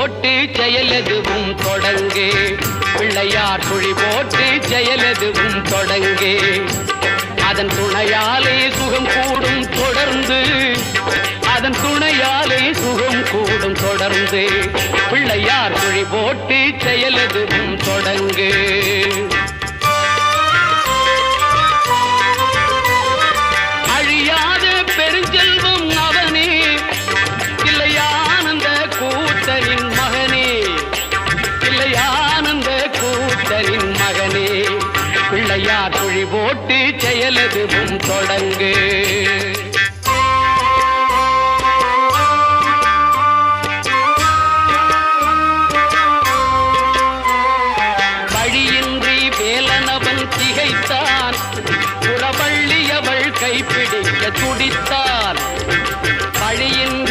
போட்டு செயலெதுவும் தொடங்கு. பிள்ளையார் குழி போட்டு செயலெதுவும் தொடங்கு. அதன் துணையாலே சுகம் கூடும் தொடர்ந்து. அதன் துணையாலே சுகம் கூடும் தொடர்ந்து. பிள்ளையார் குழி போட்டு செயலெதுவும் தொடங்கு. அழியாத பெருஞ்செல்வம் அவனே, இல்லையானந்த கூத்தனின் மகனே, இல்லையானந்த கூத்தனின் மகனே. பிள்ளையார் குழி போட்டு செயலெதுவும் தொடங்கு. வழியின்றி வேலனவன் திகைத்தான். புறவள்ளி அவள் கைப்பிடிக்க துடித்தான். வழியின்றி